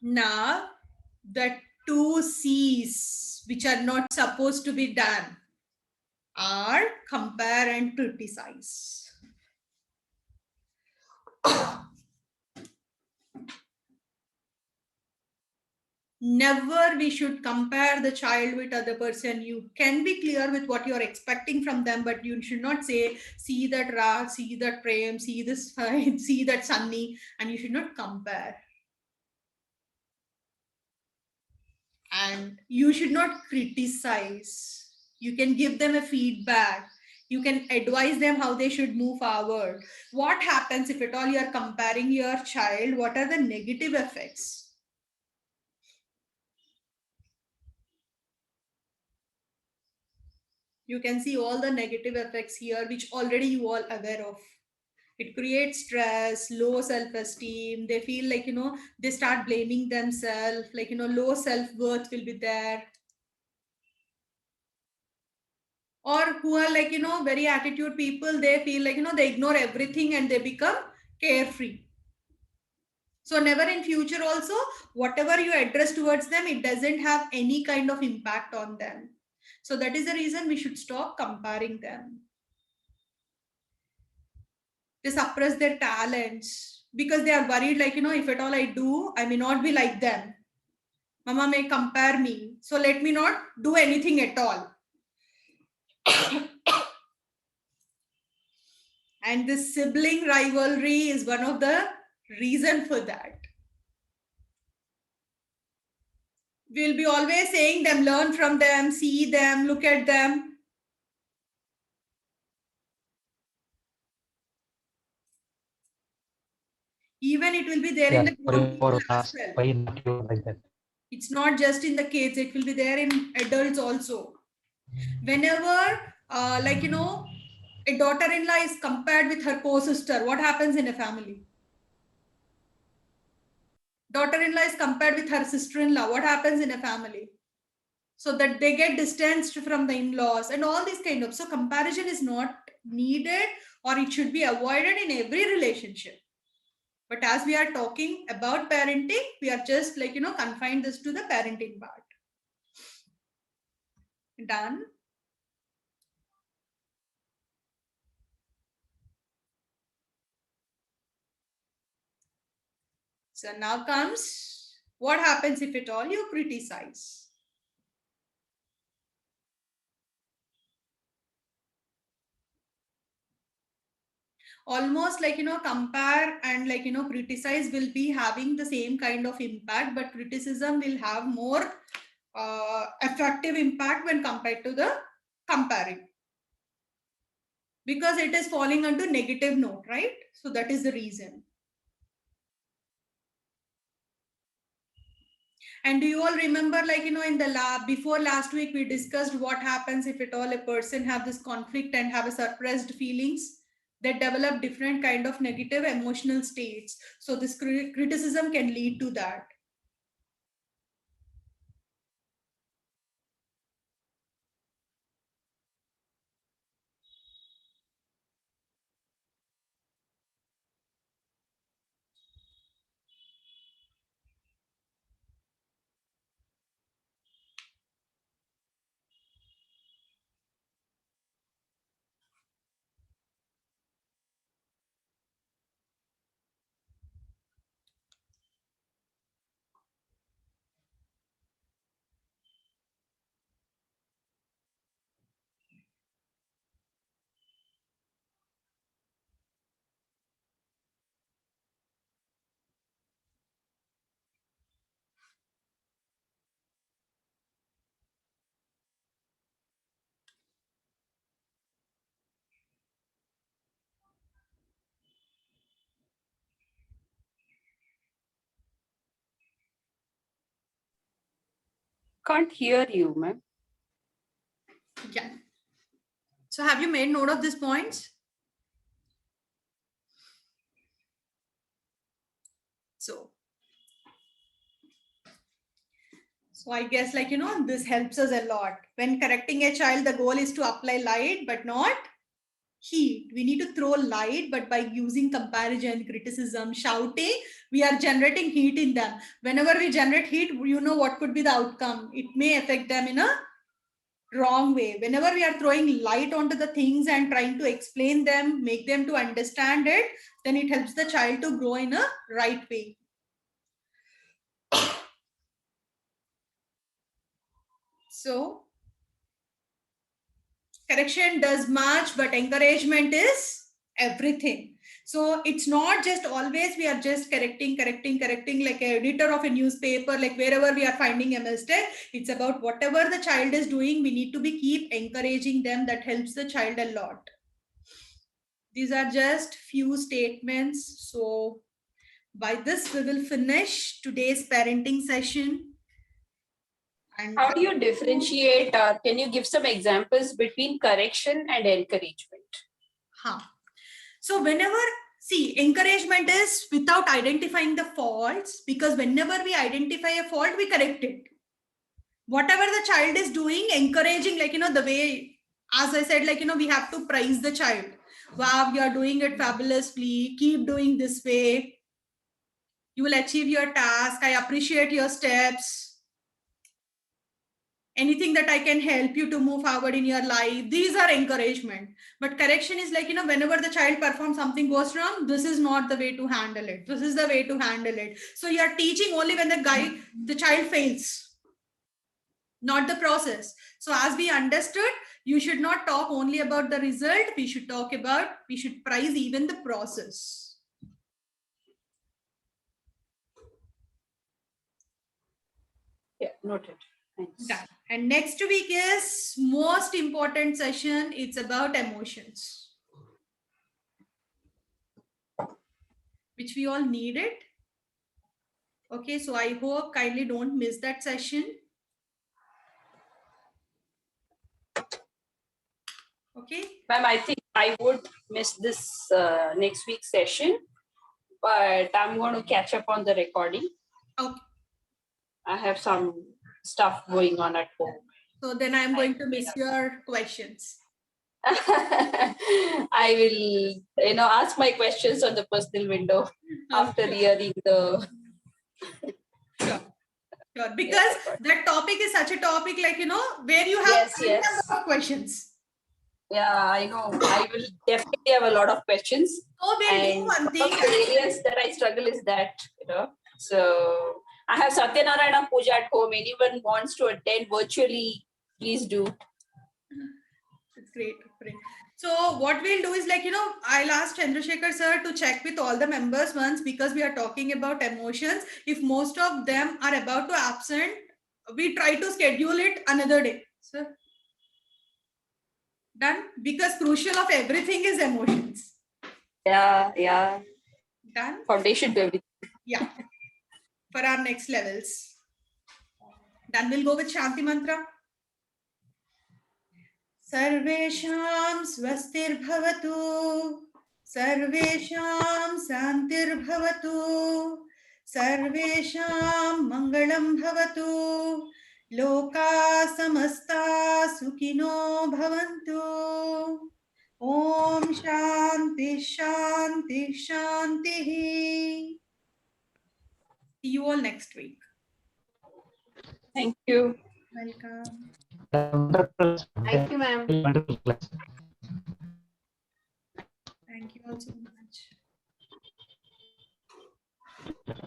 Now, the two C's which are not supposed to be done are compare and criticize. Never we should compare the child with other person. You can be clear with what you're expecting from them, but you should not say, see that Raj, see that Prem, see this fight, see that Sunny, and you should not compare. And you should not criticize. You can give them a feedback. You can advise them how they should move forward. What happens if at all you are comparing your child? What are the negative effects? You can see all the negative effects here, which already you all aware of. It creates stress, low self-esteem. They feel like, they start blaming themselves, like, low self-worth will be there. Or who are like, very attitude people, they feel like, they ignore everything and they become carefree. So never in future also, whatever you address towards them, it doesn't have any kind of impact on them. So that is the reason we should stop comparing them. They suppress their talents because they are worried, like, if at all I do, I may not be like them. Mama may compare me, so let me not do anything at all. And this sibling rivalry is one of the reason for that. We'll be always saying them, learn from them, see them, look at them. Even it will be there in the grown people as well. Why not you like that? It's not just in the kids, it will be there in adults also. Whenever, a daughter-in-law is compared with her co-sister, what happens in a family? Daughter-in-law is compared with her sister-in-law, what happens in a family? So that they get distanced from the in-laws and all these kind of. So comparison is not needed, or it should be avoided in every relationship. But as we are talking about parenting, we are just like, confined this to the parenting part. Done. So now comes what happens if at all you criticize. Almost like, compare and like, criticize will be having the same kind of impact, but criticism will have more effective impact when compared to the comparing, because it is falling onto negative note, right? So that is the reason. And do you all remember, like, in the lab before last week, we discussed what happens if at all a person have this conflict and have a suppressed feelings that develop different kind of negative emotional states. So this criticism can lead to that. Can't hear you, ma'am. Yeah. So have you made note of these points? So I guess, like, this helps us a lot. When correcting a child, the goal is to apply light, but not heat. We need to throw light, but by using comparison, criticism, shouting, we are generating heat in them. Whenever we generate heat, you know what could be the outcome. It may affect them in a wrong way. Whenever we are throwing light onto the things and trying to explain them, make them to understand it, then it helps the child to grow in a right way. So correction does much, but encouragement is everything. So it's not just always we are just correcting like an editor of a newspaper, like wherever we are finding a mistake. It's about whatever the child is doing, we need to be keep encouraging them. That helps the child a lot. These are just few statements. So by this, we will finish today's parenting session. And How do you differentiate? Can you give some examples between correction and encouragement? So whenever, see, encouragement is without identifying the faults, because whenever we identify a fault, we correct it. Whatever the child is doing, encouraging, like, the way, as I said, like, we have to praise the child. Wow, you are doing it fabulously. Keep doing this way. You will achieve your task. I appreciate your steps. Anything that I can help you to move forward in your life. These are encouragement. But correction is like, whenever the child performs something goes wrong, this is not the way to handle it. This is the way to handle it. So you are teaching only when the child fails, not the process. So as we understood, you should not talk only about the result. We should praise even the process. Yeah, noted. Thanks. Done. And next week is most important session. It's about emotions, which we all needed. Okay, so I hope kindly don't miss that session. Okay. Ma'am, I think I would miss this next week's session, but I'm going to catch up on the recording. Okay. I have some stuff going on at home. So then I'm going to miss your questions. I will, ask my questions on the personal window after hearing the. Sure. Because that topic is such a topic, like, where you have a number of questions. Yeah, I know. I will definitely have a lot of questions. So we'll do one thing. The areas that I struggle is that, So I have Satyanarayana Puja at home. Anyone wants to attend virtually, please do. It's great. So what we'll do is, like, I'll ask Chandrasekhar sir to check with all the members once, because we are talking about emotions. If most of them are about to absent, we try to schedule it another day. Sir? Done? Because crucial of everything is emotions. Yeah. Done? Foundation to everything. Yeah. For our next levels. Then we'll go with Shanti Mantra. Sarvesham swastirbhavatu. Sarvesham santirbhavatu. Sarvesham mangalam bhavatu. Loka samasta sukhino bhavantu. Om Shanti Shanti Shanti. See you all next week. Thank you. Welcome. Thank you, ma'am. Wonderful class. Thank you all so much.